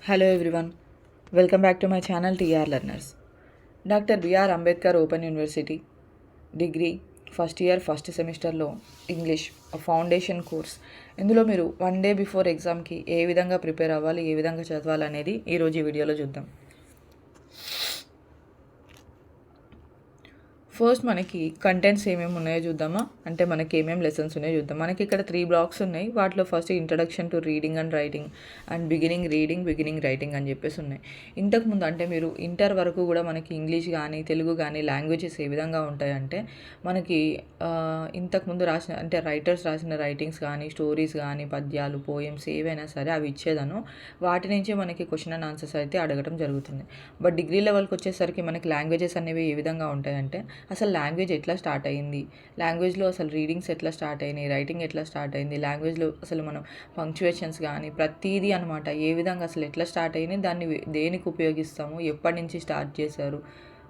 Hello everyone, welcome back to my channel TR Learners. Dr. B.R. Ambedkar Open University degree first year first సెమిస్టర్లో English foundation course. ఇందులో మీరు 1 day before ఎగ్జామ్కి ఏ విధంగా prepare అవ్వాలి, ఏ విధంగా చదవాలి అనేది ఈరోజు ఈ వీడియోలో చూద్దాం. ఫస్ట్ మనకి కంటెంట్స్ ఏమేమి ఉన్నాయో చూద్దామా, అంటే మనకి ఏమేమి లెసన్స్ ఉన్నాయో చూద్దాం. మనకి ఇక్కడ 3 blocks ఉన్నాయి. వాటిలో first introduction to reading and writing and beginning writing అని చెప్పేసి ఉన్నాయి. ఇంతకుముందు అంటే మీరు ఇంటర్ వరకు కూడా మనకి ఇంగ్లీష్ కానీ తెలుగు కానీ లాంగ్వేజెస్ ఏ విధంగా ఉంటాయంటే మనకి ఇంతకుముందు రాసిన అంటే రైటర్స్ రాసిన రైటింగ్స్ కానీ స్టోరీస్ కానీ పద్యాలు పోయమ్స్ ఏవైనా సరే అవి ఇచ్చేదాను. వాటి నుంచే మనకి క్వశ్చన్ అండ్ ఆన్సర్స్ అయితే అడగడం జరుగుతుంది. బట్ డిగ్రీ లెవెల్కి వచ్చేసరికి మనకి లాంగ్వేజెస్ అనేవి ఏ విధంగా ఉంటాయంటే అసలు లాంగ్వేజ్ ఎట్లా స్టార్ట్ అయ్యింది, లాంగ్వేజ్లో అసలు రీడింగ్స్ ఎట్లా స్టార్ట్ అయినాయి, రైటింగ్ ఎట్లా స్టార్ట్ అయింది, లాంగ్వేజ్లో అసలు మనం పంక్చువేషన్స్ కానీ ప్రతీది అనమాట ఏ విధంగా అసలు ఎట్లా స్టార్ట్ అయింది, దాన్ని దేనికి ఉపయోగిస్తాము, ఎప్పటి నుంచి స్టార్ట్ చేశారు,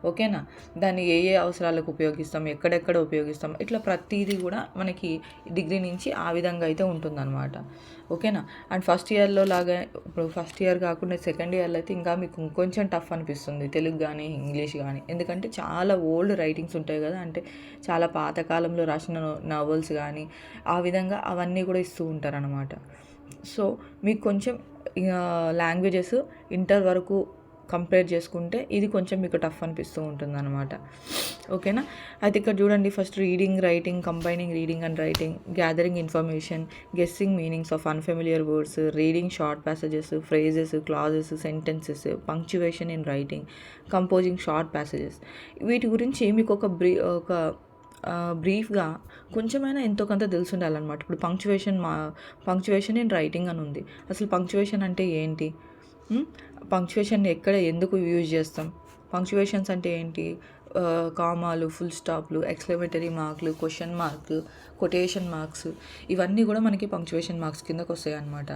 ఓకేనా, దాన్ని ఏ ఏ అవసరాలకు ఉపయోగిస్తాం, ఎక్కడెక్కడ ఉపయోగిస్తాం, ఇట్లా ప్రతిదీ కూడా మనకి డిగ్రీ నుంచి ఆ విధంగా అయితే ఉంటుందన్నమాట. ఓకేనా. అండ్ ఫస్ట్ ఇయర్లో లాగా ఇప్పుడు ఫస్ట్ ఇయర్ కాకుండా సెకండ్ ఇయర్లో అయితే ఇంకా మీకు ఇంకొంచెం టఫ్ అనిపిస్తుంది తెలుగు కానీ ఇంగ్లీష్ కానీ, ఎందుకంటే చాలా ఓల్డ్ రైటింగ్స్ ఉంటాయి కదా, అంటే చాలా పాతకాలంలో రాసిన నావెల్స్ కానీ ఆ విధంగా అవన్నీ కూడా ఇస్తూ ఉంటారనమాట. సో మీకు కొంచెం లాంగ్వేజెస్ ఇంటర్ వరకు కంపేర్ చేసుకుంటే ఇది కొంచెం మీకు టఫ్ అనిపిస్తూ ఉంటుంది అనమాట. ఓకేనా. అయితే ఇక్కడ చూడండి, first reading writing, combining reading and writing, gathering information, guessing meanings of unfamiliar words, reading short passages, phrases, clauses, sentences, punctuation in writing, composing short passages. వీటి గురించి మీకు ఒక బ్రీఫ్గా కొంచెమైనా ఎంతో కొంత తెలిసి ఉండాలన్నమాట. ఇప్పుడు పంక్చువేషన్ ఇన్ రైటింగ్ అని ఉంది. అసలు పంక్చువేషన్ అంటే ఏంటి, పంక్చువేషన్ ఎక్కడ ఎందుకు యూజ్ చేస్తాం, పంక్చువేషన్స్ అంటే ఏంటి, కామాలు, ఫుల్ స్టాప్లు, ఎక్స్క్లమేటరీ మార్కులు, క్వశ్చన్ మార్కులు, కొటేషన్ మార్క్స్, ఇవన్నీ కూడా మనకి పంక్చువేషన్ మార్క్స్ కిందకు వస్తాయి అన్నమాట.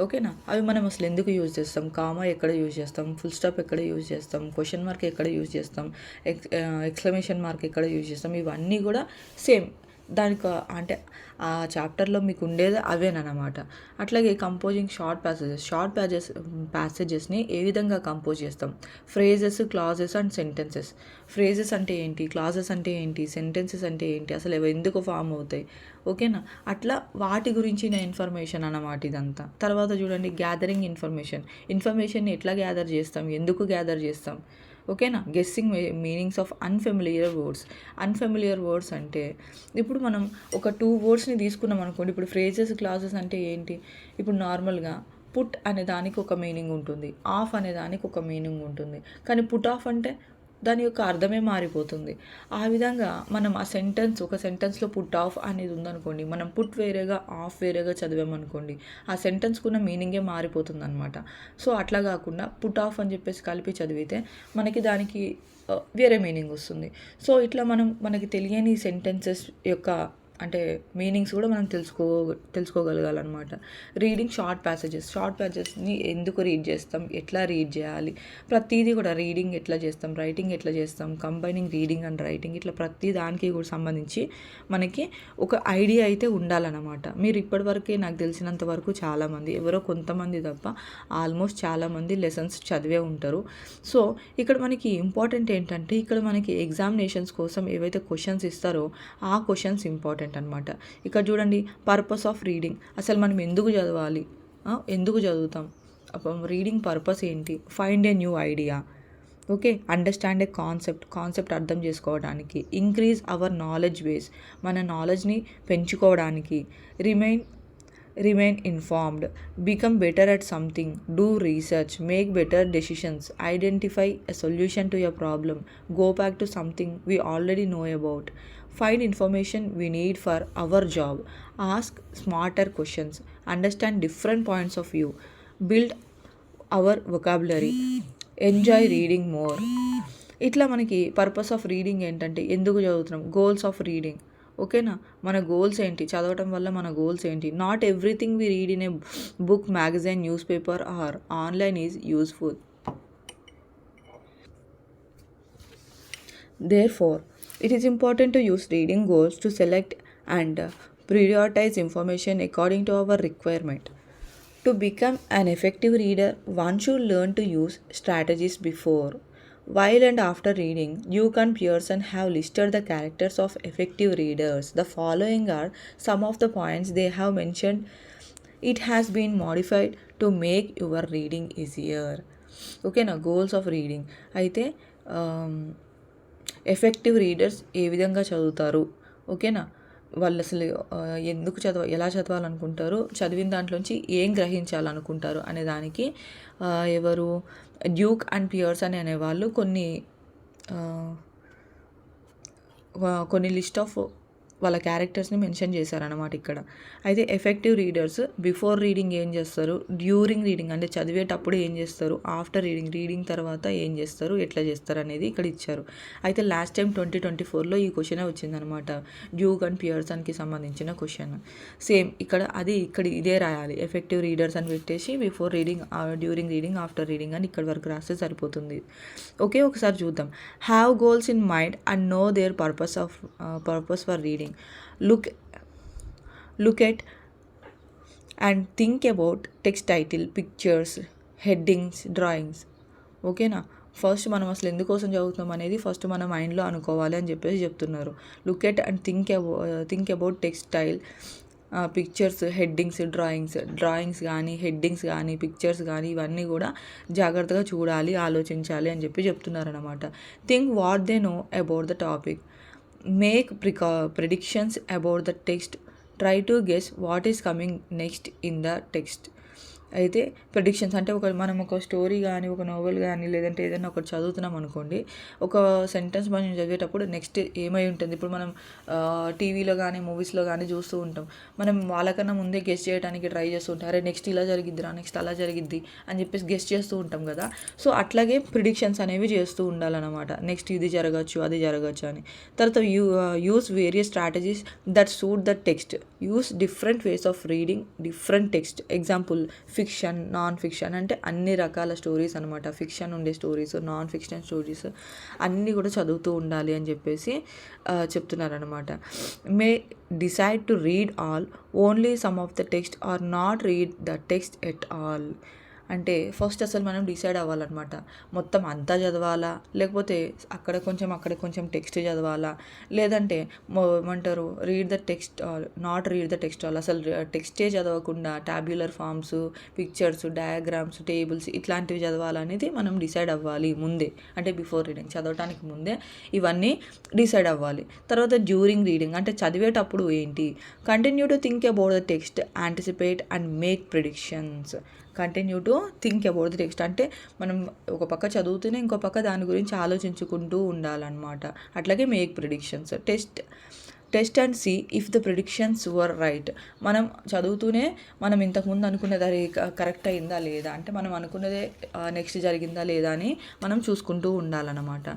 ఓకేనా. అవి మనం అసలు ఎందుకు యూజ్ చేస్తాం, కామా ఎక్కడ యూజ్ చేస్తాం, ఫుల్ స్టాప్ ఎక్కడ యూజ్ చేస్తాం, క్వశ్చన్ మార్క్ ఎక్కడ యూజ్ చేస్తాం, ఎక్స్క్లమేషన్ మార్క్ ఎక్కడ యూజ్ చేస్తాం, ఇవన్నీ కూడా సేమ్ దానికి అంటే ఆ చాప్టర్లో మీకు ఉండేది అవేనమాట. అట్లాగే కంపోజింగ్ షార్ట్ ప్యాసేజెస్ని ఏ విధంగా కంపోజ్ చేస్తాం, phrases, clauses and sentences. Phrases అంటే ఏంటి, క్లాజెస్ అంటే ఏంటి, సెంటెన్సెస్ అంటే ఏంటి, అసలు అవి ఎందుకు ఫామ్ అవుతాయి, ఓకేనా. అట్లా వాటి గురించిన ఇన్ఫర్మేషన్ అన్నమాట ఇదంతా. తర్వాత చూడండి, గ్యాదరింగ్ ఇన్ఫర్మేషన్ని ఎట్లా గ్యాదర్ చేస్తాం, ఎందుకు గ్యాదర్ చేస్తాం, ఓకేనా. Guessing meanings of unfamiliar words అంటే ఇప్పుడు మనం ఒక 2 wordsని తీసుకున్నాం అనుకోండి. ఇప్పుడు ఫ్రేజెస్, క్లాజెస్ అంటే ఏంటి, ఇప్పుడు నార్మల్గా పుట్ అనే దానికి ఒక మీనింగ్ ఉంటుంది, ఆఫ్ అనే దానికి ఒక మీనింగ్ ఉంటుంది, కానీ పుట్ ఆఫ్ అంటే దాని యొక్క అర్థమే మారిపోతుంది. ఆ విధంగా మనం ఒక సెంటెన్స్లో పుట్ ఆఫ్ అనేది ఉందనుకోండి, మనం పుట్ వేరేగా ఆఫ్ వేరేగా చదివామనుకోండి, ఆ సెంటెన్స్కున్న మీనింగే మారిపోతుంది అనమాట. సో అట్లా కాకుండా పుట్ ఆఫ్ అని చెప్పేసి కలిపి చదివితే మనకి దానికి వేరే మీనింగ్ వస్తుంది. సో ఇట్లా మనకి తెలియని సెంటెన్సెస్ యొక్క అంటే మీనింగ్స్ కూడా మనం తెలుసుకోగలగాలన్నమాట. రీడింగ్ షార్ట్ ప్యాసేజెస్ని ఎందుకు రీడ్ చేస్తాం, ఎట్లా రీడ్ చేయాలి, ప్రతిదీ కూడా రీడింగ్ ఎట్లా చేస్తాం, రైటింగ్ ఎట్లా చేస్తాం, కంబైనింగ్ రీడింగ్ అండ్ రైటింగ్, ఇట్లా ప్రతి దానికి కూడా సంబంధించి మనకి ఒక ఐడియా అయితే ఉండాలన్నమాట. మీరు ఇప్పటివరకే నాకు తెలిసినంత వరకు చాలామంది, ఎవరో కొంతమంది తప్ప ఆల్మోస్ట్ చాలామంది లెసన్స్ చదివే ఉంటారు. సో ఇక్కడ మనకి ఇంపార్టెంట్ ఏంటంటే, ఇక్కడ మనకి ఎగ్జామినేషన్స్ కోసం ఏవైతే క్వశ్చన్స్ ఇస్తారో ఆ క్వశ్చన్స్ ఇంపార్టెంట్ అనమాట. ఇక్కడ చూడండి, పర్పస్ ఆఫ్ రీడింగ్, అసలు మనం ఎందుకు చదవాలి, ఎందుకు చదువుతాం, రీడింగ్ పర్పస్ ఏంటి, find a new idea, okay, understand A concept అర్థం చేసుకోవడానికి, ఇంక్రీజ్ అవర్ నాలెడ్జ్ బేస్, మన నాలెడ్జ్ని పెంచుకోవడానికి, remain informed, become better at something, do research, make better decisions, identify a solution to your problem, go back to something we already know about, find information we need for our job, ask smarter questions, understand different points of view, build our vocabulary, enjoy reading more. ఇట్లా మనకి purpose of reading ఏంటంటే ఎందుకు చదువుతున్నాం, goals of reading, ఓకేనా, మన goals ఏంటి, చదవటం వల్ల మన గోల్స్ ఏంటి. Not everything we read in a book, magazine, newspaper or online is useful. Therefore, it is important to use reading goals to select and prioritize information according to our requirement. To become an effective reader, one should learn to use strategies before, while, and after reading. Duke and Pearson have listed the characters of effective readers. The following are some of the points they have mentioned. It has been modified to make your reading easier. ఓకేనా, goals of reading అయితే effective readers ఏ విధంగా చదువుతారు, ఓకేనా, వాళ్ళు అసలు ఎందుకు ఎలా చదవాలనుకుంటారు, చదివిన దాంట్లోంచి ఏం గ్రహించాలనుకుంటారు అనే దానికి ఎవరు డ్యూక్ అండ్ పియర్సన్ అనేవాళ్ళు కొన్ని లిస్ట్ ఆఫ్ వాళ్ళ క్యారెక్టర్స్ని మెన్షన్ చేశారనమాట ఇక్కడ. అయితే ఎఫెక్టివ్ రీడర్స్ బిఫోర్ రీడింగ్ ఏం చేస్తారు, డ్యూరింగ్ రీడింగ్ అంటే చదివేటప్పుడు ఏం చేస్తారు, ఆఫ్టర్ రీడింగ్ తర్వాత ఏం చేస్తారు, ఎట్లా చేస్తారు అనేది ఇక్కడ ఇచ్చారు. అయితే లాస్ట్ టైం 2024లో ఈ క్వశ్చన్ వచ్చిందనమాట, డ్యూక్ అండ్ పియర్సన్కి సంబంధించిన క్వశ్చన్. సేమ్ ఇక్కడ ఇదే రాయాలి, ఎఫెక్టివ్ రీడర్స్ అని పెట్టేసి before reading, during reading, after reading అని ఇక్కడ వరకు రాస్తే సరిపోతుంది. ఓకే, ఒకసారి చూద్దాం. Have goals in mind and know their purpose for reading. Look at and think about text title, pictures, headings, drawings. ఓకేనా, ఫస్ట్ మనం అసలు ఎందుకోసం చదువుతున్నాం అనేది ఫస్ట్ మన మైండ్లో అనుకోవాలి అని చెప్పేసి చెప్తున్నారు. Look at and think about textile, pictures, headings, drawings కానీ, హెడ్డింగ్స్ కానీ, పిక్చర్స్ కానీ ఇవన్నీ కూడా జాగ్రత్తగా చూడాలి, ఆలోచించాలి అని చెప్తున్నారనమాట. Think what they know about the topic. Make predictions about the text. Try to guess what is coming next in the text. అయితే ప్రెడిక్షన్స్ అంటే మనం ఒక స్టోరీ కానీ, ఒక నోవెల్ కానీ, లేదంటే ఏదైనా ఒకటి చదువుతున్నాం అనుకోండి, ఒక సెంటెన్స్ మనం చదివేటప్పుడు నెక్స్ట్ ఏమై ఉంటుంది. ఇప్పుడు మనం టీవీలో కానీ, మూవీస్లో కానీ చూస్తూ ఉంటాం, మనం వాళ్ళకన్నా ముందే గెస్ చేయడానికి ట్రై చేస్తూ ఉంటాం. అరే నెక్స్ట్ ఇలా జరిగిద్దిరా, నెక్స్ట్ అలా జరిగిద్ది అని చెప్పేసి గెస్ చేస్తూ ఉంటాం కదా. సో అట్లాగే ప్రిడిక్షన్స్ అనేవి చేస్తూ ఉండాలన్నమాట. నెక్స్ట్ ఇది జరగచ్చు, అది జరగచ్చు అని. తర్వాత use various strategies that suit the text. Use different ways of reading different text. Example fiction, non fiction అంటే అన్ని రకాల స్టోరీస్ అనమాట. ఫిక్షన్ ఉండే స్టోరీస్, నాన్ ఫిక్షన్ స్టోరీస్ అన్నీ కూడా చదువుతూ ఉండాలి అని చెప్పేసి చెప్తున్నారనమాట. May decide to read all, only some of the text or not read the text at all. అంటే ఫస్ట్ అసలు మనం డిసైడ్ అవ్వాలన్నమాట, మొత్తం అంతా చదవాలా, లేకపోతే అక్కడ కొంచెం టెక్స్ట్ చదవాలా, లేదంటే ఏమంటారు read the text all, not read the text all, అసలు టెక్స్టే చదవకుండా tabular forms, pictures, diagrams, tables ఇట్లాంటివి చదవాలనేది మనం డిసైడ్ అవ్వాలి ముందే. అంటే బిఫోర్ రీడింగ్ చదవటానికి ముందే ఇవన్నీ డిసైడ్ అవ్వాలి. తర్వాత డ్యూరింగ్ రీడింగ్ అంటే చదివేటప్పుడు ఏంటి, continue to think about the text, anticipate and make predictions. Continue to think about the text అంటే మనం ఒక పక్క చదువుతూనే ఇంకో పక్క దాని గురించి ఆలోచించుకుంటూ ఉండాలన్నమాట. అట్లాగే make predictions. Test and see if the predictions were right. మనం చదువుతూనే మనం ఇంతకుముందు అనుకున్నది అది కరెక్ట్ అయిందా లేదా, అంటే మనం అనుకున్నదే నెక్స్ట్ జరిగిందా లేదా అని మనం చూసుకుంటూ ఉండాలన్నమాట.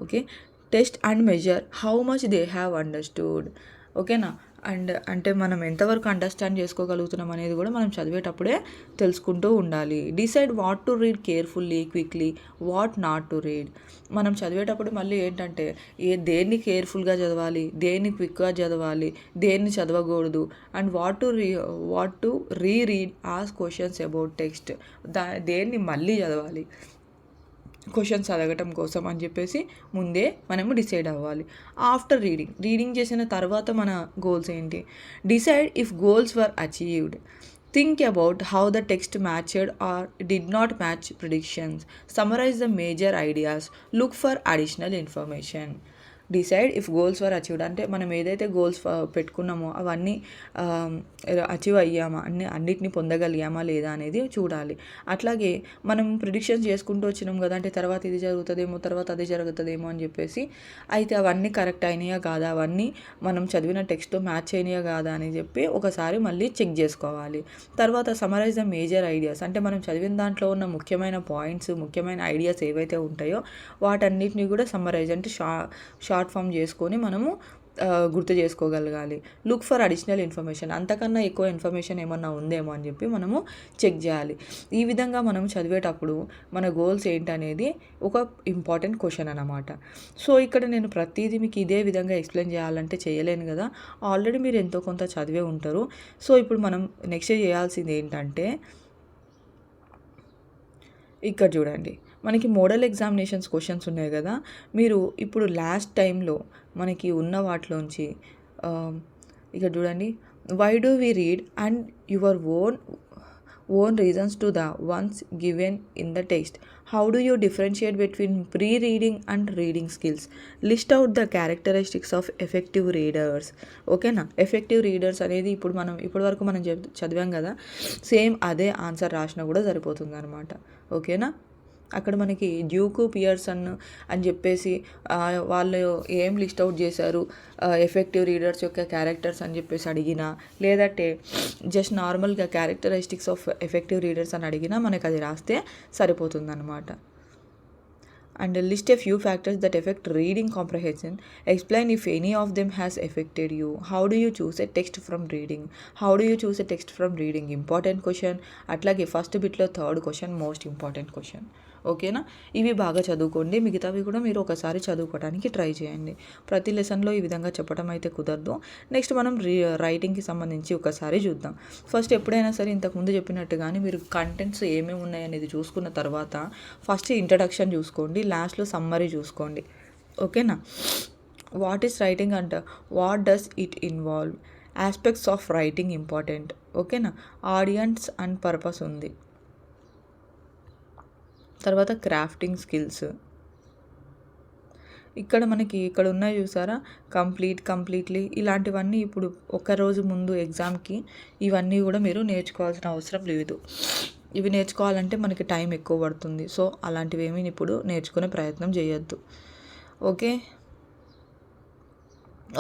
Okay, test and measure how much they have understood. ఓకేనా, అంటే మనం ఎంతవరకు అండర్స్టాండ్ చేసుకోగలుగుతున్నాం అనేది కూడా మనం చదివేటప్పుడే తెలుసుకుంటూ ఉండాలి. Decide what to read carefully, quickly, what not to read. మనం చదివేటప్పుడు మళ్ళీ ఏంటంటే దేన్ని కేర్ఫుల్గా చదవాలి, దేన్ని క్విక్గా చదవాలి, దేన్ని చదవకూడదు, and what to read ask questions about text. దేన్ని మళ్ళీ చదవాలి క్వశ్చన్స్ అడగటం కోసం అని చెప్పేసి ముందే మనము డిసైడ్ అవ్వాలి. ఆఫ్టర్ రీడింగ్ చేసిన తర్వాత మన గోల్స్ ఏంటి, decide if goals were achieved. Think about how the text matched or did not match predictions. Summarise the major ideas. Look for additional information. Decide if goals were achieved అంటే మనం ఏదైతే goals పెట్టుకున్నామో అవన్నీ achieve అయ్యామా, అన్నిటిని పొందగలిగామా లేదా అనేది చూడాలి. అట్లాగే మనం ప్రిడిక్షన్స్ చేసుకుంటూ వచ్చినాం కదా, అంటే తర్వాత ఇది జరుగుతుందేమో, తర్వాత అది జరుగుతుందేమో అని చెప్పేసి, అయితే అవన్నీ కరెక్ట్ అయినాయా కాదా, అవన్నీ మనం చదివిన టెక్స్ట్తో మ్యాచ్ అయినాయా కాదా అని చెప్పి ఒకసారి మళ్ళీ చెక్ చేసుకోవాలి. తర్వాత సమరైజ్ ద మేజర్ ఐడియాస్ అంటే మనం చదివిన దాంట్లో ఉన్న ముఖ్యమైన పాయింట్స్, ముఖ్యమైన ఐడియాస్ ఏవైతే ఉంటాయో వాటన్నిటిని కూడా సమ్మరైజ్ అంటే షార్ట్ ఫామ్ చేసుకొని మనము గుర్తు చేసుకోగలగాలి. లుక్ ఫర్ అడిషనల్ ఇన్ఫర్మేషన్, అంతకన్నా ఎక్కువ ఇన్ఫర్మేషన్ ఏమన్నా ఉందేమో అని చెప్పి మనము చెక్ చేయాలి. ఈ విధంగా మనం చదివేటప్పుడు మన గోల్స్ ఏంటనేది ఒక ఇంపార్టెంట్ క్వశ్చన్ అన్నమాట. సో ఇక్కడ నేను ప్రతిదీ మీకు ఇదే విధంగా ఎక్స్ప్లెయిన్ చేయాలంటే చేయలేను కదా, ఆల్రెడీ మీరు ఎంతో కొంత చదివే ఉంటారు. సో ఇప్పుడు మనం నెక్స్ట్ చేయాల్సింది ఏంటంటే, ఇక్కడ చూడండి, మనకి మోడల్ ఎగ్జామినేషన్స్ క్వశ్చన్స్ ఉన్నాయి కదా, మీరు ఇప్పుడు లాస్ట్ టైంలో మనకి ఉన్న వాటిలోంచి ఇక్కడ చూడండి, why do we read and your own reasons to the ones given in the text, how do you differentiate between pre reading and reading skills, list out the characteristics of effective readers. ఓకేనా, effective readers అనేది ఇప్పటివరకు మనం చదివాం కదా, same అదే answer రాసినా కూడా సరిపోతుంది అనమాట. ఓకేనా, అక్కడ మనకి డ్యూకు పియర్సన్ అని చెప్పేసి వాళ్ళు ఏం లిస్ట్ అవుట్ చేశారు, ఎఫెక్టివ్ రీడర్స్ యొక్క క్యారెక్టర్స్ అని చెప్పేసి అడిగినా, లేదంటే జస్ట్ నార్మల్గా క్యారెక్టరిస్టిక్స్ ఆఫ్ ఎఫెక్టివ్ రీడర్స్ అని అడిగినా మనకు అది రాస్తే సరిపోతుందన్నమాట. And list a few factors that affect reading comprehension. Explain if any of them has affected you. How do you choose a text from reading? How do you choose a text from reading? Important question. అట్లాగే first బిట్లో third question most important question. ఓకేనా, ఇవి బాగా చదువుకోండి. మిగతావి కూడా మీరు ఒకసారి చదువుకోవడానికి ట్రై చేయండి. ప్రతి లెసన్లో ఈ విధంగా చెప్పడం అయితే కుదరదు. నెక్స్ట్ మనం రైటింగ్కి సంబంధించి ఒకసారి చూద్దాం. ఫస్ట్ ఎప్పుడైనా సరే ఇంతకుముందు చెప్పినట్టుగానే మీరు కంటెంట్స్ ఏమేమి ఉన్నాయనేది చూసుకున్న తర్వాత ఫస్ట్ ఇంట్రడక్షన్ చూసుకోండి, లాస్ట్లో సమ్మరీ చూసుకోండి. ఓకేనా, వాట్ ఈస్ రైటింగ్ అంట, what does it involve, aspects of writing important. ఓకేనా, ఆడియన్స్ అండ్ పర్పస్ ఉంది. తర్వాత క్రాఫ్టింగ్ స్కిల్స్, ఇక్కడ మనకి ఇక్కడ ఉన్నాయి చూసారా, కంప్లీట్లీ, ఇలాంటివన్నీ ఇప్పుడు ఒకరోజు ముందు ఎగ్జామ్కి ఇవన్నీ కూడా మీరు నేర్చుకోవాల్సిన అవసరం లేదు. ఇవి నేర్చుకోవాలంటే మనకి టైం ఎక్కువ పడుతుంది. సో అలాంటివి ఏమీ ఇప్పుడు నేర్చుకునే ప్రయత్నం చేయొద్దు.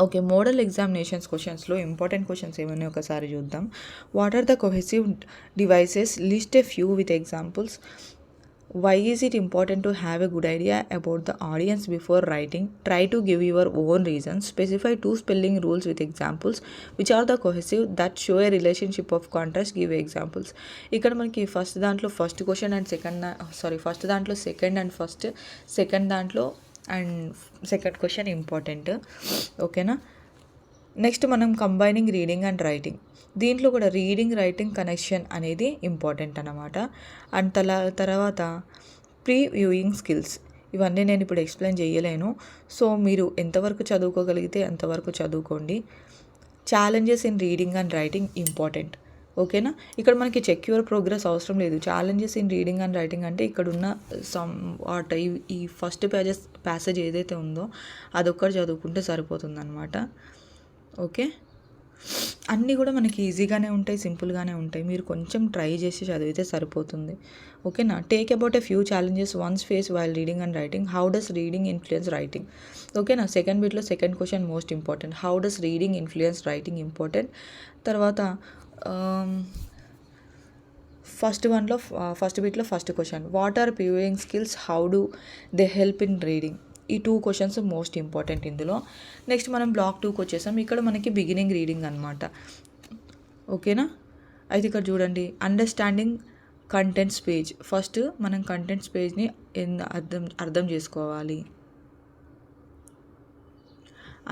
ఓకే, మోడల్ ఎగ్జామినేషన్స్ క్వశ్చన్స్లో ఇంపార్టెంట్ క్వశ్చన్స్ ఏమైనా ఒకసారి చూద్దాం. What are the cohesive devices, list a few with examples. Why is it important to have a good idea about the audience before writing? Try to give your own reasons. Specify 2 spelling rules with examples. Which are the cohesive that show a relationship of contrast? Give examples. ఇక్కడ మనకి first దాంట్లో first question and first దాంట్లో second and first, second దాంట్లో and second question important. ఓకేనా, next మనం combining reading and writing, దీంట్లో కూడా reading writing connection అనేది ఇంపార్టెంట్ అన్నమాట. అండ్ తర్వాత ప్రీ వ్యూయింగ్ స్కిల్స్, ఇవన్నీ నేను ఇప్పుడు ఎక్స్ప్లెయిన్ చేయలేను. సో మీరు ఎంతవరకు చదువుకోగలిగితే అంతవరకు చదువుకోండి. Challenges in reading and writing important. ఓకేనా, ఇక్కడ మనకి చెక్ యువర్ ప్రోగ్రెస్ అవసరం లేదు. Challenges in reading and writing అంటే ఇక్కడున్న ఈ ఫస్ట్ ప్యాసేజ్ ఏదైతే ఉందో అదొక్కటి చదువుకుంటే సరిపోతుందన్నమాట. ఓకే, అన్నీ కూడా మనకి ఈజీగానే ఉంటాయి, సింపుల్గానే ఉంటాయి. మీరు కొంచెం ట్రై చేసి చదివితే సరిపోతుంది. ఓకేనా, take about a few challenges one's face while reading and writing. How does reading influence writing. ఓకేనా, సెకండ్ బిట్లో second question most important. How does reading influence writing important. తర్వాత ఫస్ట్ బిట్లో first question, what are viewing skills, how do they help in reading. ఈ 2 questions most important ఇందులో. Next మనం block 2కి వచ్చేసాం. ఇక్కడ మనకి బిగినింగ్ రీడింగ్ అనమాట. ఓకేనా, అయితే ఇక్కడ చూడండి, అండర్స్టాండింగ్ కంటెంట్స్ పేజ్. ఫస్ట్ మనం కంటెంట్స్ పేజ్ని అర్థం చేసుకోవాలి.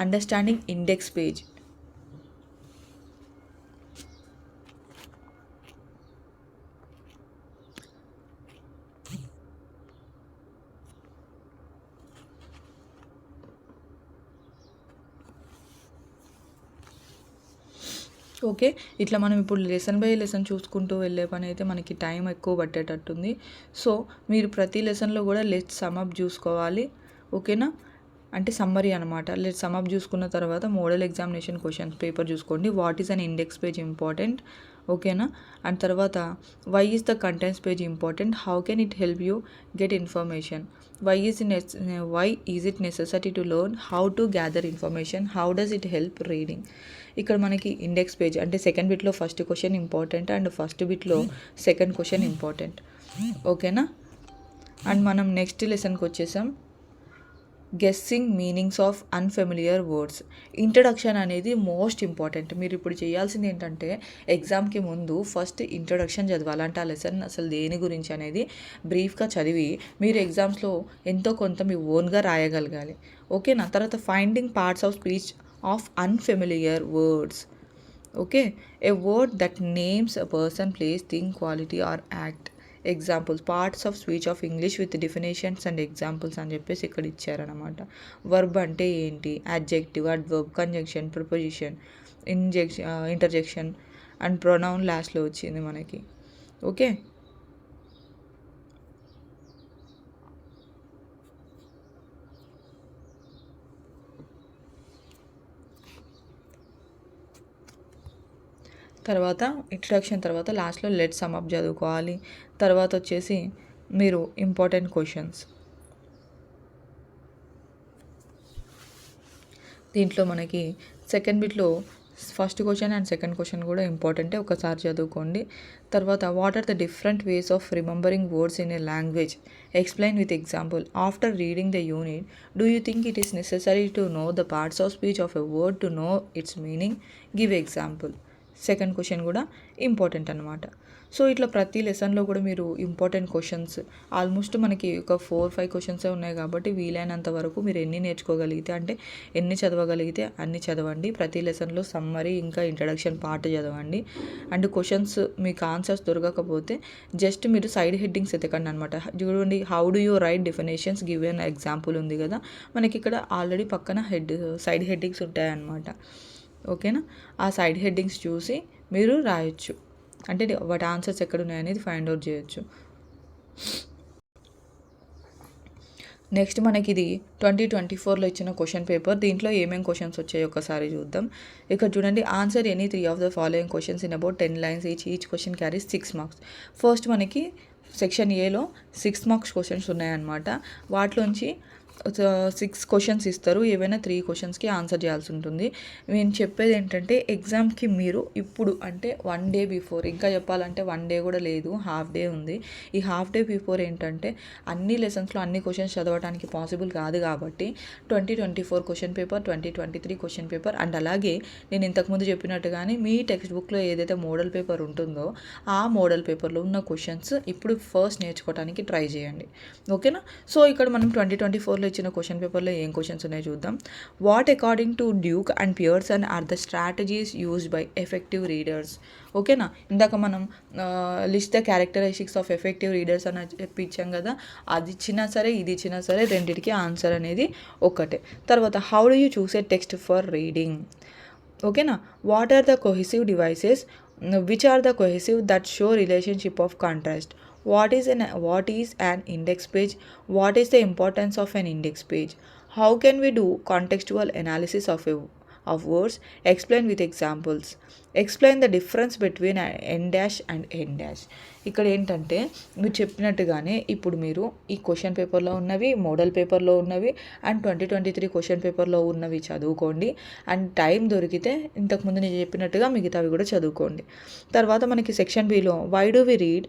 Understanding index page. ఓకే, ఇట్లా మనం ఇప్పుడు లెసన్ బై లెసన్ చూసుకుంటూ వెళ్ళే పని అయితే మనకి టైం ఎక్కువ పట్టేటట్టుంది. సో మీరు ప్రతి లెసన్లో కూడా లెట్ సమ్అప్ చూసుకోవాలి. ఓకేనా, అంటే సమ్మరీ అనమాట. లెట్ సమ్అప్ చూసుకున్న తర్వాత మోడల్ ఎగ్జామినేషన్ క్వశ్చన్స్ పేపర్ చూసుకోండి. What is an index page important. ఓకేనా, అండ్ తర్వాత why is the contents page important. How can it help you get information. Why is it necessary to learn. How to gather information. How does it help reading. ఇక్కడ మనకి index page అంటే second బిట్లో first question important and first బిట్లో second question important. ఓకేనా, అండ్ మనం next లెసన్కి వచ్చేసాం. Guessing meanings of unfamiliar words. Introduction అనేది మోస్ట్ ఇంపార్టెంట్. మీరు ఇప్పుడు చేయాల్సింది ఏంటంటే ఎగ్జామ్కి ముందు ఫస్ట్ ఇంట్రడక్షన్ చదవాలి. అంటే ఆ లెసన్ అసలు దేని గురించి అనేది బ్రీఫ్గా చదివి మీరు ఎగ్జామ్స్లో ఎంతో కొంత మీ ఓన్గా రాయగలగాలి. ఓకేనా. తర్వాత finding parts of speech of unfamiliar words. Okay. A word that names a person, place, thing, quality are act. Examples parts of speech of English with definitions and examples అని చెప్పేసి ఇక్కడ ఇచ్చారనమాట. వర్బ్ అంటే ఏంటి, adjective, adverb, conjunction, preposition, interjection and pronoun లాస్ట్లో వచ్చింది మనకి. Okay. తర్వాత ఇంట్రడక్షన్ తర్వాత లాస్ట్లో లెట్ సమ్ అప్ చదువుకోవాలి. తర్వాత వచ్చేసి మీరు ఇంపార్టెంట్ క్వశ్చన్స్. దీంట్లో మనకి సెకండ్ బిట్లో first question and second question కూడా ఇంపార్టెంటే, ఒకసారి చదువుకోండి. తర్వాత what are the different ways of remembering words in a language, explain with example. After reading the unit, do you think it is necessary to know the parts of speech of a word to know its meaning, give example. Second question కూడా important అనమాట. So ఇట్లా ప్రతి లెసన్లో కూడా మీరు important questions almost మనకి ఒక 4-5 క్వశ్చన్సే ఉన్నాయి కాబట్టి వీలైనంత వరకు మీరు ఎన్ని నేర్చుకోగలిగితే, అంటే ఎన్ని చదవగలిగితే అన్ని చదవండి. ప్రతి లెసన్లో సమ్మరీ ఇంకా ఇంట్రడక్షన్ పార్ట్ చదవండి. అండ్ క్వశ్చన్స్ మీకు ఆన్సర్స్ దొరకకపోతే జస్ట్ మీరు సైడ్ హెడ్డింగ్స్ ఎతకండి అనమాట. చూడండి, how do you right definitions, give an example ఉంది కదా మనకి ఇక్కడ ఆల్రెడీ పక్కన సైడ్ హెడ్డింగ్స్ ఉంటాయన్నమాట. ఓకేనా. ఆ సైడ్ హెడ్డింగ్స్ చూసి మీరు రాయొచ్చు, అంటే వాటి ఆన్సర్స్ ఎక్కడున్నాయనేది ఫైండ్ అవుట్ చేయొచ్చు. నెక్స్ట్ మనకి ఇది 2024లో ఇచ్చిన క్వశ్చన్ పేపర్. దీంట్లో ఏమేమి క్వశ్చన్స్ వచ్చాయో ఒకసారి చూద్దాం. ఇక్కడ చూడండి, answer any 3 of the following questions in about 10 lines each question carries 6 marks. First మనకి సెక్షన్ ఏలో 6 marks క్వశ్చన్స్ ఉన్నాయన్నమాట. వాటిలోంచి 6 క్వశ్చన్స్ ఇస్తారు. ఏవైనా 3 క్వశ్చన్స్కి ఆన్సర్ చేయాల్సి ఉంటుంది. నేను చెప్పేది ఏంటంటే ఎగ్జామ్కి మీరు ఇప్పుడు అంటే 1 day బిఫోర్, ఇంకా చెప్పాలంటే 1 day కూడా లేదు, హాఫ్ డే ఉంది. ఈ హాఫ్ డే బిఫోర్ ఏంటంటే అన్ని లెసన్స్లో అన్ని క్వశ్చన్స్ చదవడానికి పాసిబుల్ కాదు కాబట్టి 2024 question paper, 2023 question paper and అలాగే నేను ఇంతకుముందు చెప్పినట్టుగానే మీ టెక్స్ట్ బుక్లో ఏదైతే మోడల్ పేపర్ ఉంటుందో ఆ మోడల్ పేపర్లో ఉన్న క్వశ్చన్స్ ఇప్పుడు ఫస్ట్ నేర్చుకోవడానికి ట్రై చేయండి. ఓకేనా. సో ఇక్కడ మనం 2024లో ఇచ్చిన క్వశ్చన్ పేపర్లో ఏం క్వశ్చన్స్ ఉన్నాయో చూద్దాం. What according to Duke and Pearson are the strategies used by effective readers. ఓకేనా. ఇందాక మనం list the characteristics of effective readers అని చెప్పించాం కదా, అది ఇచ్చినా సరే ఇది ఇచ్చినా సరే రెండింటికి ఆన్సర్ అనేది ఒకటే. తర్వాత how do you choose a text for reading. ఓకేనా. What are the cohesive devices, which are the cohesive that show relationship of contrast. What is an index page? What is the importance of an index page? How can we do contextual analysis of words? Explain with examples. Explain the difference between n dash and n dash. ఇక్కడ ఏంటంటే మీరు చెప్పినట్టుగానే ఇప్పుడు మీరు ఈ question పేపర్లో ఉన్నవి, model పేపర్లో ఉన్నవి అండ్ 2023 క్వశ్చన్ పేపర్లో ఉన్నవి చదువుకోండి. అండ్ టైం దొరికితే ఇంతకుముందు నేను చెప్పినట్టుగా మిగతావి కూడా చదువుకోండి. తర్వాత మనకి section below why do we read,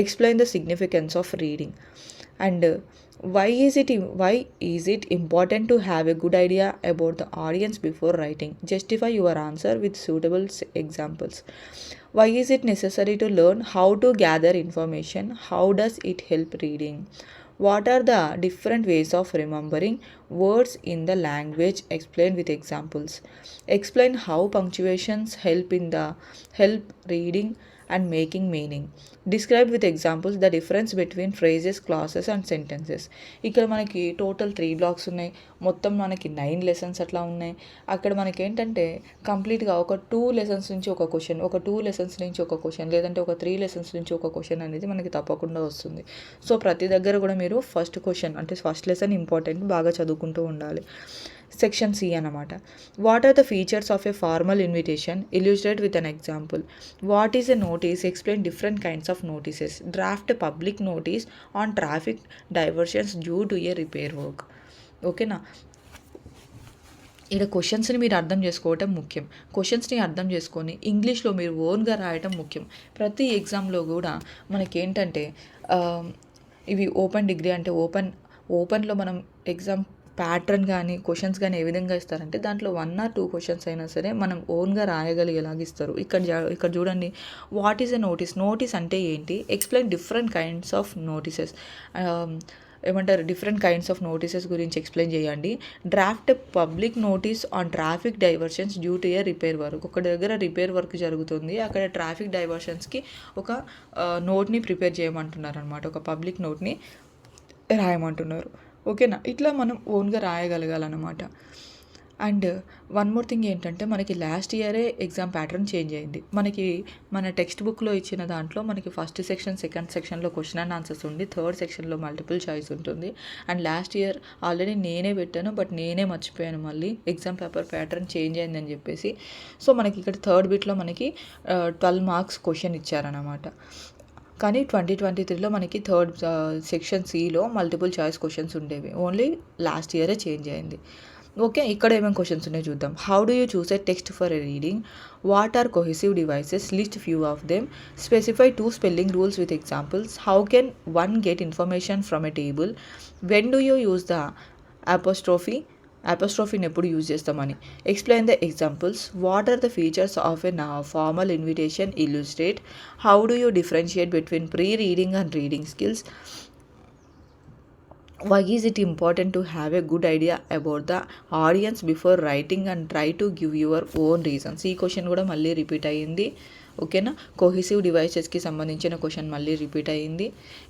explain the significance of reading and why is it important to have a good idea about the audience before writing. Justify your answer with suitable examples. Why is it necessary to learn how to gather information? How does it help reading? What are the different ways of remembering words in the language? Explain with examples. Explain how punctuations help reading and making meaning. Describe with examples the difference between phrases, clauses and sentences. ఇక్కడ మనకి total 3 blocks ఉన్నాయి. మొత్తం మనకి 9 lessons అట్లా ఉన్నాయి. అక్కడ మనకి ఏంటంటే కంప్లీట్గా ఒక 2 lessons నుంచి ఒక క్వశ్చన్, ఒక 2 lessons నుంచి ఒక క్వశ్చన్, లేదంటే ఒక 3 lessons నుంచి ఒక క్వశ్చన్ అనేది మనకి తప్పకుండా వస్తుంది. సో ప్రతి దగ్గర కూడా మీరు ఫస్ట్ క్వశ్చన్ అంటే ఫస్ట్ లెసన్ ఇంపార్టెంట్, బాగా చదువుకుంటూ ఉండాలి. సెక్షన్ సి అన్నమాట. What are the features of a formal invitation, illustrate with an example. What is a notice, explain different kinds of notices. Draft public notice on traffic diversions due to a repair work. ఓకేనా. ఇక్కడ క్వశ్చన్స్ని మీరు అర్థం చేసుకోవటం ముఖ్యం. క్వశ్చన్స్ని అర్థం చేసుకొని ఇంగ్లీష్లో మీరు ఓన్గా రాయటం ముఖ్యం. ప్రతి ఎగ్జామ్లో కూడా మనకేంటంటే ఇవి ఓపెన్ డిగ్రీ అంటే ఓపెన్లో మనం ఎగ్జామ్ ప్యాటర్న్ కానీ క్వశ్చన్స్ కానీ ఏ విధంగా ఇస్తారంటే దాంట్లో 1 or 2 క్వశ్చన్స్ అయినా సరే మనం ఓన్గా రాయగలిగేలాగా ఇస్తారు. ఇక్కడ చూడండి, what is a notice? Notice అంటే ఏంటి? Explain different kinds of notices. ఏమంటారు, డిఫరెంట్ కైండ్స్ ఆఫ్ నోటీసెస్ గురించి ఎక్స్ప్లెయిన్ చేయండి. Draft public notice on traffic diversions due to a repair work. ఒక దగ్గర రిపేర్ వర్క్ జరుగుతుంది, అక్కడ ట్రాఫిక్ డైవర్షన్స్కి ఒక నోట్ని ప్రిపేర్ చేయమంటున్నారు అనమాట, ఒక పబ్లిక్ నోట్ని రాయమంటున్నారు. ఓకేనా, ఇట్లా మనం ఓన్గా రాయగలగాలన్నమాట. అండ్ వన్ మోర్ థింగ్ ఏంటంటే, మనకి లాస్ట్ ఇయరే ఎగ్జామ్ ప్యాటర్న్ చేంజ్ అయింది. మన టెక్స్ట్ బుక్లో ఇచ్చిన దాంట్లో మనకి ఫస్ట్ సెక్షన్, సెకండ్ సెక్షన్లో క్వశ్చన్ అండ్ ఆన్సర్స్ ఉంది, థర్డ్ సెక్షన్లో మల్టిపుల్ చాయిస్ ఉంటుంది. అండ్ లాస్ట్ ఇయర్ ఆల్రెడీ నేనే పెట్టాను, బట్ నేనే మర్చిపోయాను మళ్ళీ ఎగ్జామ్ పేపర్ ప్యాటర్న్ చేంజ్ అయిందని చెప్పేసి. సో మనకి ఇక్కడ థర్డ్ బిట్లో మనకి 12 మార్క్స్ క్వశ్చన్ ఇచ్చారన్నమాట. కానీ 2023లో మనకి థర్డ్ సెక్షన్ సిలో మల్టిపుల్ చాయిస్ క్వశ్చన్స్ ఉండేవి, ఓన్లీ లాస్ట్ ఇయరే చేంజ్ అయింది. ఓకే, ఇక్కడ ఏమేమి క్వశ్చన్స్ ఉన్నాయో చూద్దాం. How do you choose a text for a reading? What are cohesive devices? List few of them. Specify 2 spelling rules with examples. How can one get information from a table? When do you use the అపోస్ట్రోఫీని ఎప్పుడు use చేస్తామని. Explain the examples. What are the features of a formal invitation? Illustrate. How do you differentiate between pre reading and reading skills? Why is it important to have a good idea about the audience before writing and try to give your own reasons? ఈ question కూడా మళ్ళీ repeat అయ్యింది. ఓకేనా, cohesive డివైసెస్కి సంబంధించిన question మళ్ళీ repeat అయ్యింది.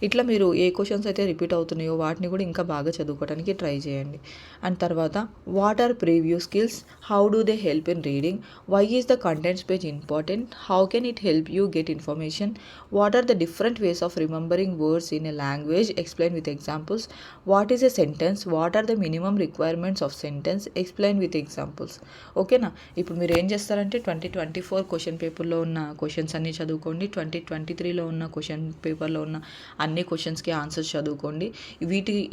ఇట్లా మీరు ఏ క్వశ్చన్స్ అయితే రిపీట్ అవుతున్నాయో వాటిని కూడా ఇంకా బాగా చదువుకోవడానికి ట్రై చేయండి. అండ్ తర్వాత, what are preview skills? How do they help in reading? Why is the contents page important? How can it help you get information? What are the different ways of remembering words in a language? Explain with examples. What is a sentence? What are the minimum requirements of sentence? Explain with examples. ఓకేనా, ఇప్పుడు మీరు ఏం చేస్తారంటే 2024 question పేపర్లో ఉన్న questions అన్నీ చదువుకోండి, 2023లో ఉన్న క్వశ్చన్ పేపర్లో ఉన్న అన్ని క్వశ్చన్స్కి ఆన్సర్స్ చదువుకోండి.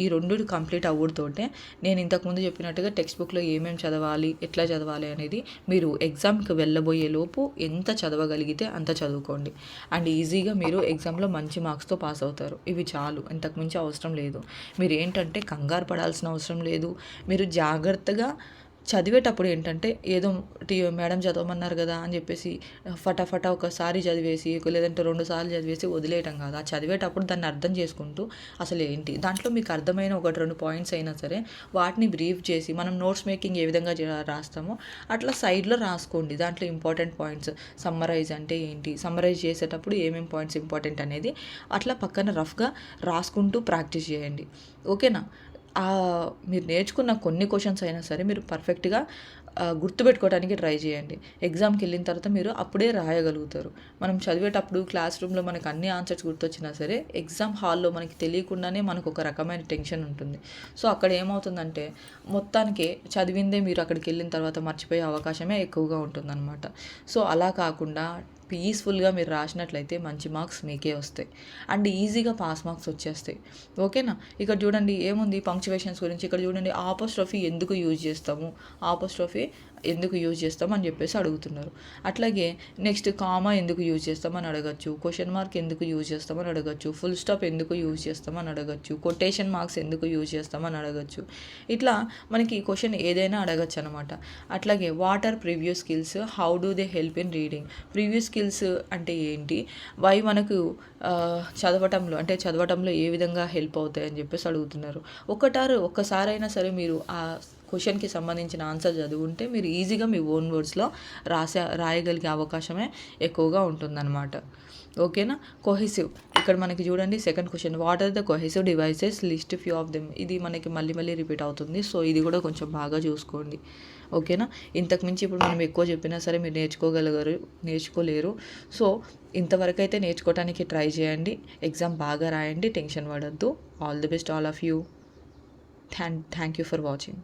ఈ రెండు కంప్లీట్ అవ్వడంతోటే నేను ఇంతకుముందు చెప్పినట్టుగా టెక్స్ట్ బుక్లో ఏమేమి చదవాలి, ఎట్లా చదవాలి అనేది మీరు ఎగ్జామ్కి వెళ్ళబోయే లోపు ఎంత చదవగలిగితే అంత చదువుకోండి. అండ్ ఈజీగా మీరు ఎగ్జామ్లో మంచి మార్క్స్తో పాస్ అవుతారు. ఇవి చాలు, ఇంతకుమించి అవసరం లేదు. మీరు ఏంటంటే కంగారు పడాల్సిన అవసరం లేదు. మీరు జాగ్రత్తగా చదివేటప్పుడు ఏంటంటే ఏదో మేడం చదవమన్నారు కదా అని చెప్పేసి ఫటాఫటా ఒకసారి చదివేసి లేదంటే 2 సార్లు చదివేసి వదిలేయటం కాదు. ఆ చదివేటప్పుడు దాన్ని అర్థం చేసుకుంటూ అసలు ఏంటి దాంట్లో మీకు అర్థమైన 1-2 పాయింట్స్ అయినా సరే వాటిని బ్రీఫ్ చేసి, మనం నోట్స్ మేకింగ్ ఏ విధంగా రాస్తామో అట్లా సైడ్లో రాసుకోండి. దాంట్లో ఇంపార్టెంట్ పాయింట్స్, సమ్మరైజ్ అంటే ఏంటి, సమ్మరైజ్ చేసేటప్పుడు ఏమేమి పాయింట్స్ ఇంపార్టెంట్ అనేది అట్లా పక్కన రఫ్గా రాసుకుంటూ ప్రాక్టీస్ చేయండి. ఓకేనా, మీరు నేర్చుకున్న కొన్ని క్వశ్చన్స్ అయినా సరే మీరు పర్ఫెక్ట్గా గుర్తుపెట్టుకోవడానికి ట్రై చేయండి. ఎగ్జామ్కి వెళ్ళిన తర్వాత మీరు అప్పుడే రాయగలుగుతారు. మనం చదివేటప్పుడు క్లాస్ రూమ్లో మనకు అన్ని ఆన్సర్స్ గుర్తొచ్చినా సరే ఎగ్జామ్ హాల్లో మనకి తెలియకుండానే మనకు ఒక రకమైన టెన్షన్ ఉంటుంది. సో అక్కడ ఏమవుతుందంటే మొత్తానికి చదివిందే మీరు అక్కడికి వెళ్ళిన తర్వాత మర్చిపోయే అవకాశమే ఎక్కువగా ఉంటుందన్నమాట. సో అలా కాకుండా పీస్ఫుల్గా మీరు రాసినట్లయితే మంచి మార్క్స్ మీకే వస్తాయి అండ్ ఈజీగా పాస్ మార్క్స్ వచ్చేస్తాయి. ఓకేనా, ఇక్కడ చూడండి ఏముంది పంక్చువేషన్స్ గురించి. ఇక్కడ చూడండి, అపోస్ట్రోఫీ ఎందుకు యూజ్ చేస్తామని చెప్పేసి అడుగుతున్నారు. అట్లాగే నెక్స్ట్ కామా ఎందుకు యూజ్ చేస్తామని అడగచ్చు, క్వశ్చన్ మార్క్ ఎందుకు యూజ్ చేస్తామని అడగచ్చు, ఫుల్ స్టాప్ ఎందుకు యూజ్ చేస్తామని అడగచ్చు, కొటేషన్ మార్క్స్ ఎందుకు యూజ్ చేస్తామని అడగచ్చు. ఇట్లా మనకి ఈ క్వశ్చన్ ఏదైనా అడగచ్చు అనమాట. అట్లాగే what are preview skills? How do they help in reading? Preview skills అంటే ఏంటి? వై మనకు చదవటంలో ఏ విధంగా హెల్ప్ అవుతాయి అని చెప్పేసి అడుగుతున్నారు. ఒక్కసారైనా సరే మీరు ఆ క్వశ్చన్కి సంబంధించిన ఆన్సర్ చదువుంటే మీరు ఈజీగా మీ ఓన్ వర్డ్స్లో రాయగలిగే అవకాశమే ఎక్కువగా ఉంటుందన్నమాట. ఓకేనా, కొహెసివ్. ఇక్కడ మనకి చూడండి second question, what are the cohesive devices? List few of them. ఇది మనకి మళ్ళీ రిపీట్ అవుతుంది. సో ఇది కూడా కొంచెం బాగా చూసుకోండి. ఓకేనా, ఇంతకుమించి ఇప్పుడు మనం ఎక్కువ చెప్పినా సరే మీరు నేర్చుకోలేరు. సో ఇంతవరకు అయితే నేర్చుకోవడానికి ట్రై చేయండి. ఎగ్జామ్ బాగా రాయండి, టెన్షన్ పడద్దు. All the best all of you. Thank you for watching.